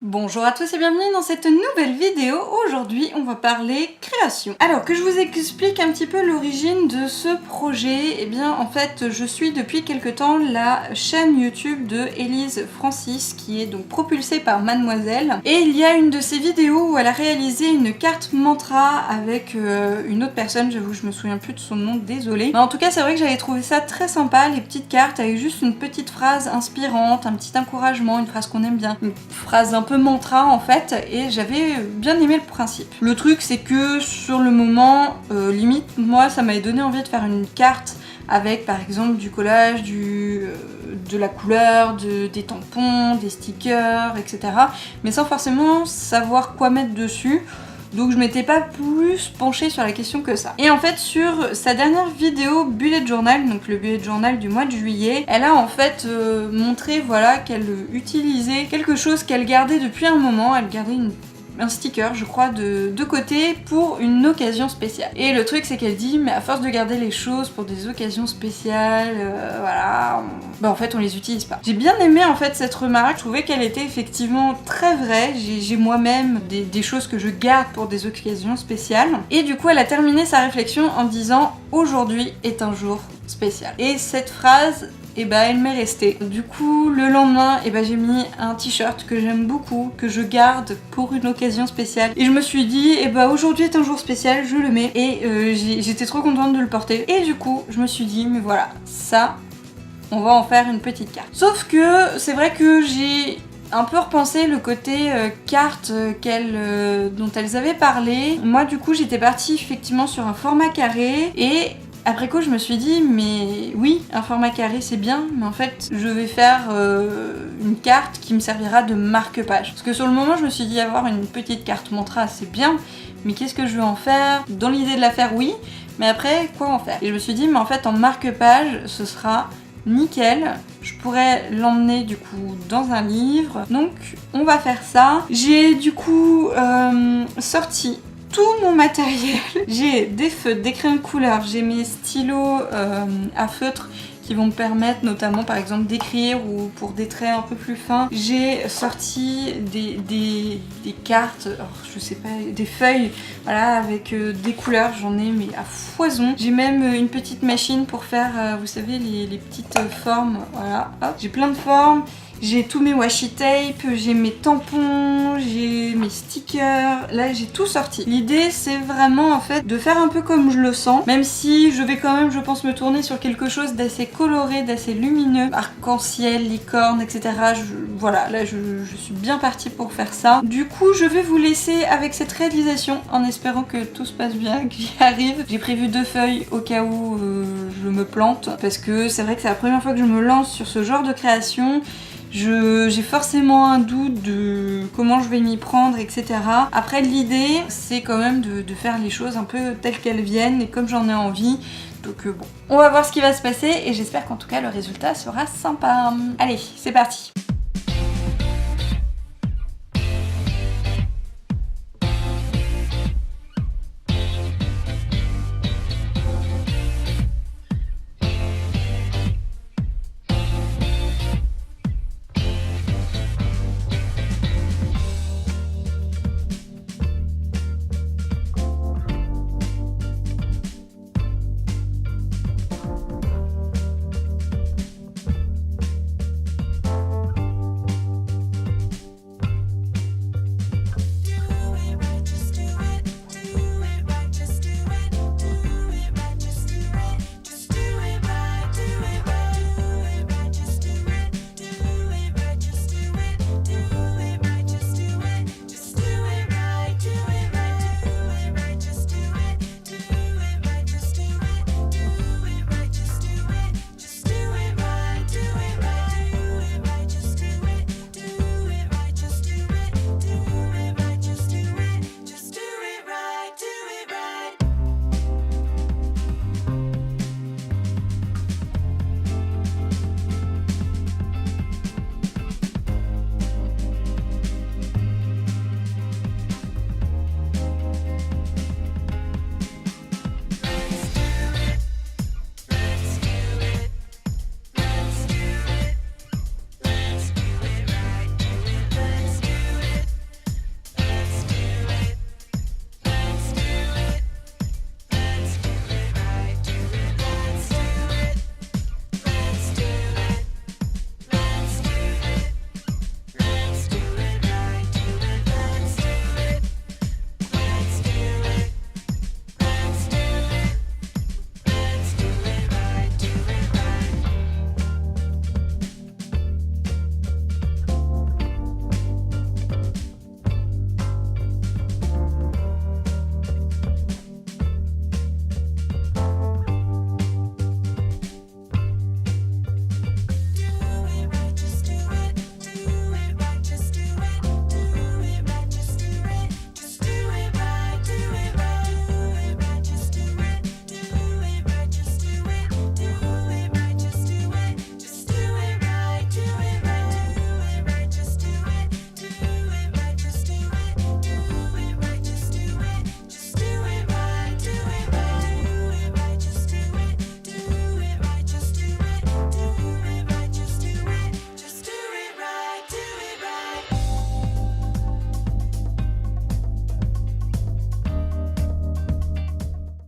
Bonjour à tous et bienvenue dans cette nouvelle vidéo. Aujourd'hui, on va parler création. Alors, que je vous explique un petit peu l'origine de ce projet, eh bien, en fait, je suis depuis quelque temps la chaîne YouTube de Élise Francis, qui est donc propulsée par Mademoiselle. Et il y a une de ses vidéos où elle a réalisé une carte mantra avec une autre personne, j'avoue, je me souviens plus de son nom, désolée. Mais en tout cas, c'est vrai que j'avais trouvé ça très sympa, les petites cartes avec juste une petite phrase inspirante, un petit encouragement, une phrase qu'on aime bien, une phrase un peu mantra en fait, et j'avais bien aimé le principe. Le truc c'est que sur le moment, limite moi ça m'avait donné envie de faire une carte avec par exemple du collage, de la couleur, des tampons, des stickers, etc. Mais sans forcément savoir quoi mettre dessus. Donc je m'étais pas plus penchée sur la question que ça. Et en fait sur sa dernière vidéo Bullet Journal, donc le Bullet Journal du mois de juillet, elle a en fait montré voilà, qu'elle utilisait quelque chose qu'elle gardait depuis un moment. Elle gardait un sticker, je crois, de côté pour une occasion spéciale. Et le truc, c'est qu'elle dit, mais à force de garder les choses pour des occasions spéciales, voilà, en fait, on les utilise pas. J'ai bien aimé, en fait, cette remarque. Je trouvais qu'elle était effectivement très vraie. J'ai moi-même des choses que je garde pour des occasions spéciales. Et du coup, elle a terminé sa réflexion en disant, aujourd'hui est un jour spécial. Et cette phrase, et elle m'est restée. Du coup, le lendemain, j'ai mis un t-shirt que j'aime beaucoup, que je garde pour une occasion spéciale. Et je me suis dit, aujourd'hui est un jour spécial, je le mets. Et j'étais trop contente de le porter. Et du coup, je me suis dit, mais voilà, ça, on va en faire une petite carte. Sauf que c'est vrai que j'ai un peu repensé le côté carte dont elles avaient parlé. Moi, du coup, j'étais partie effectivement sur un format carré et après coup, je me suis dit, mais oui, un format carré c'est bien, mais en fait, je vais faire une carte qui me servira de marque-page. Parce que sur le moment, je me suis dit, avoir une petite carte mantra c'est bien, mais qu'est-ce que je vais en faire? Dans l'idée de la faire, oui, mais après, quoi en faire? Et je me suis dit, mais en fait, en marque-page, ce sera nickel. Je pourrais l'emmener du coup dans un livre. Donc, on va faire ça. J'ai du coup sorti tout mon matériel. J'ai des feutres, des crayons de couleur, j'ai mes stylos à feutre qui vont me permettre notamment par exemple d'écrire ou pour des traits un peu plus fins. J'ai sorti des cartes, je sais pas, des feuilles, voilà, avec des couleurs, j'en ai mais à foison. J'ai même une petite machine pour faire, vous savez, les petites formes, voilà, hop. J'ai plein de formes. J'ai tous mes washi tape, j'ai mes tampons, j'ai mes stickers, là j'ai tout sorti. L'idée c'est vraiment en fait de faire un peu comme je le sens, même si je vais quand même je pense me tourner sur quelque chose d'assez coloré, d'assez lumineux, arc-en-ciel, licorne, etc. Voilà, là je suis bien partie pour faire ça. Du coup je vais vous laisser avec cette réalisation en espérant que tout se passe bien, que j'y arrive. J'ai prévu 2 feuilles au cas où je me plante, parce que c'est vrai que c'est la première fois que je me lance sur ce genre de création. J'ai forcément un doute de comment je vais m'y prendre, etc. Après, l'idée, c'est quand même de faire les choses un peu telles qu'elles viennent et comme j'en ai envie. Donc bon, on va voir ce qui va se passer et j'espère qu'en tout cas, le résultat sera sympa. Allez, c'est parti!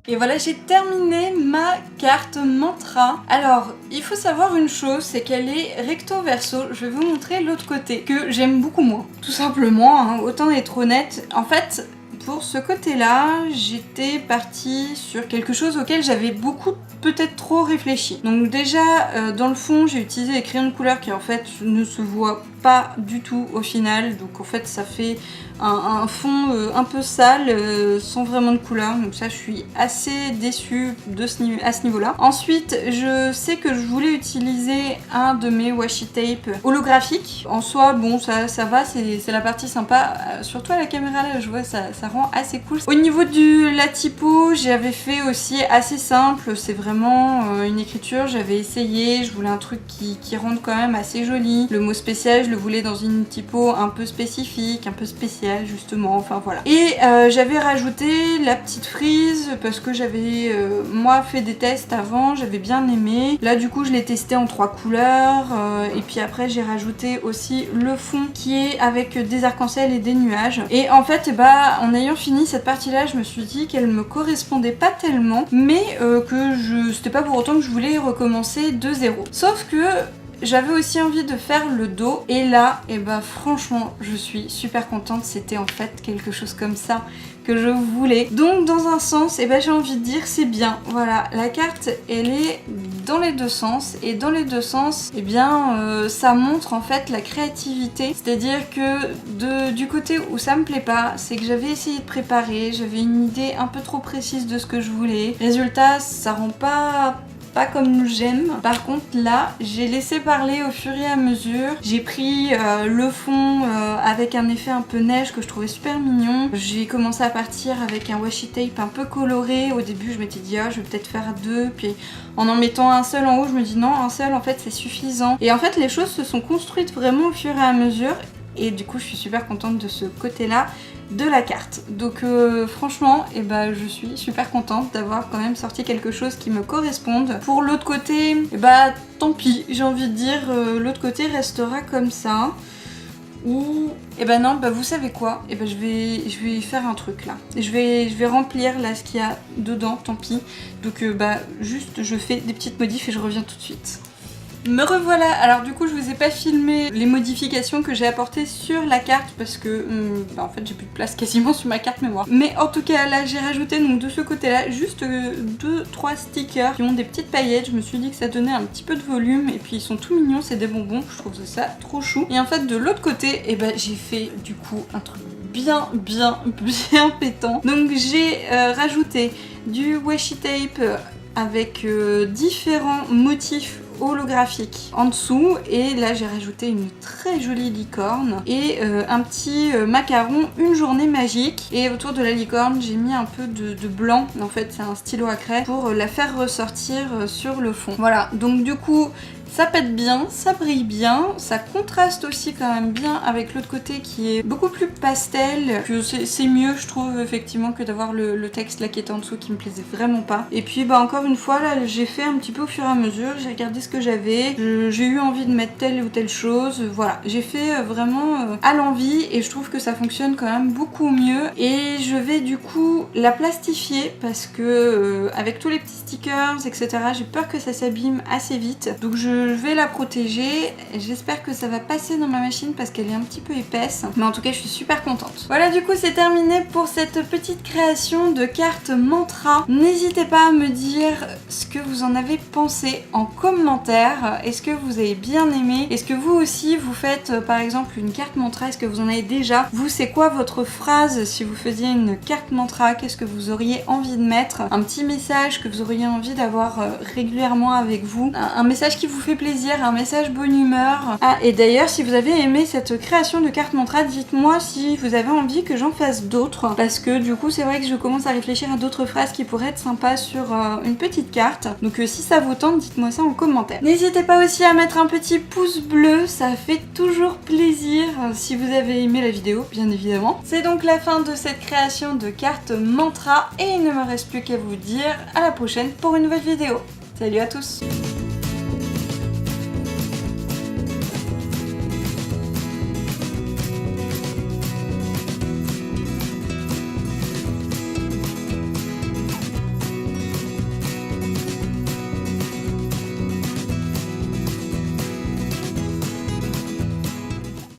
Et voilà, j'ai terminé ma carte mantra. Alors, il faut savoir une chose, c'est qu'elle est recto verso. Je vais vous montrer l'autre côté, que j'aime beaucoup moins. Tout simplement, hein, autant être honnête. En fait, pour ce côté-là, j'étais partie sur quelque chose auquel j'avais beaucoup, peut-être trop réfléchi. Donc déjà, dans le fond, j'ai utilisé les crayons de couleur qui en fait ne se voient pas du tout au final. Donc en fait, ça fait un fond un peu sale, sans vraiment de couleur. Donc ça, je suis assez déçue à ce niveau-là. Ensuite, je sais que je voulais utiliser un de mes washi tape holographiques. En soi, bon, ça va, c'est la partie sympa. Surtout à la caméra, là, je vois, ça rend assez cool. Au niveau de la typo, j'avais fait aussi assez simple. C'est vraiment une écriture, j'avais essayé. Je voulais un truc qui rende quand même assez joli. Le mot spécial, je le voulais dans une typo un peu spécifique, un peu spéciale justement, enfin voilà. Et j'avais rajouté la petite frise parce que j'avais moi fait des tests avant, j'avais bien aimé. Là du coup je l'ai testé en 3 couleurs et puis après j'ai rajouté aussi le fond qui est avec des arcs-en-ciel et des nuages. Et en fait en ayant fini cette partie là, je me suis dit qu'elle me correspondait pas tellement, mais que c'était pas pour autant que je voulais recommencer de zéro. Sauf que j'avais aussi envie de faire le dos et là, franchement, je suis super contente. C'était en fait quelque chose comme ça que je voulais. Donc dans un sens, j'ai envie de dire c'est bien. Voilà, la carte, elle est dans les deux sens et dans les deux sens, ça montre en fait la créativité. C'est-à-dire que du côté où ça me plaît pas, c'est que j'avais essayé de préparer, j'avais une idée un peu trop précise de ce que je voulais. Résultat, ça rend pas comme j'aime. Par contre là, j'ai laissé parler au fur et à mesure. J'ai pris le fond avec un effet un peu neige que je trouvais super mignon. J'ai commencé à partir avec un washi tape un peu coloré. Au début je m'étais dit je vais peut-être faire 2, puis en mettant un seul en haut je me dis non, un seul en fait c'est suffisant. Et en fait les choses se sont construites vraiment au fur et à mesure. Et du coup je suis super contente de ce côté là de la carte. Donc franchement je suis super contente d'avoir quand même sorti quelque chose qui me corresponde. Pour l'autre côté, tant pis, j'ai envie de dire, l'autre côté restera comme ça. Ou non, vous savez quoi, je vais faire un truc là. Je vais remplir là ce qu'il y a dedans, tant pis. Donc juste je fais des petites modifs et je reviens tout de suite. Me revoilà. Alors du coup je vous ai pas filmé les modifications que j'ai apportées sur la carte parce que en fait j'ai plus de place quasiment sur ma carte mémoire. Mais en tout cas là j'ai rajouté donc de ce côté là juste 2-3 stickers qui ont des petites paillettes. Je me suis dit que ça donnait un petit peu de volume et puis ils sont tout mignons, c'est des bonbons, je trouve ça trop chou. Et en fait de l'autre côté j'ai fait du coup un truc bien pétant. Donc j'ai rajouté du washi tape avec différents motifs holographique en dessous et là j'ai rajouté une très jolie licorne et un petit macaron une journée magique et autour de la licorne j'ai mis un peu de blanc, en fait c'est un stylo à craie pour la faire ressortir sur le fond. Voilà, donc du coup ça pète bien, ça brille bien, ça contraste aussi quand même bien avec l'autre côté qui est beaucoup plus pastel, que c'est mieux je trouve effectivement que d'avoir le texte là qui était en dessous qui me plaisait vraiment pas. Et puis encore une fois là j'ai fait un petit peu au fur et à mesure, j'ai regardé ce que j'avais, j'ai eu envie de mettre telle ou telle chose, voilà, j'ai fait vraiment à l'envie et je trouve que ça fonctionne quand même beaucoup mieux. Et je vais du coup la plastifier parce que avec tous les petits stickers etc j'ai peur que ça s'abîme assez vite, donc je vais la protéger. J'espère que ça va passer dans ma machine parce qu'elle est un petit peu épaisse. Mais en tout cas, je suis super contente. Voilà, du coup, c'est terminé pour cette petite création de carte mantra. N'hésitez pas à me dire ce que vous en avez pensé en commentaire. Est-ce que vous avez bien aimé? Est-ce que vous aussi, vous faites par exemple une carte mantra? Est-ce que vous en avez déjà? Vous, c'est quoi votre phrase si vous faisiez une carte mantra? Qu'est-ce que vous auriez envie de mettre? Un petit message que vous auriez envie d'avoir régulièrement avec vous? Un message qui vous fait plaisir, un message bonne humeur. Ah, et d'ailleurs si vous avez aimé cette création de carte mantra, dites-moi si vous avez envie que j'en fasse d'autres, parce que du coup c'est vrai que je commence à réfléchir à d'autres phrases qui pourraient être sympas sur une petite carte. Donc si ça vous tente, dites-moi ça en commentaire. N'hésitez pas aussi à mettre un petit pouce bleu, ça fait toujours plaisir si vous avez aimé la vidéo, bien évidemment. C'est donc la fin de cette création de carte mantra et il ne me reste plus qu'à vous dire à la prochaine pour une nouvelle vidéo. Salut à tous!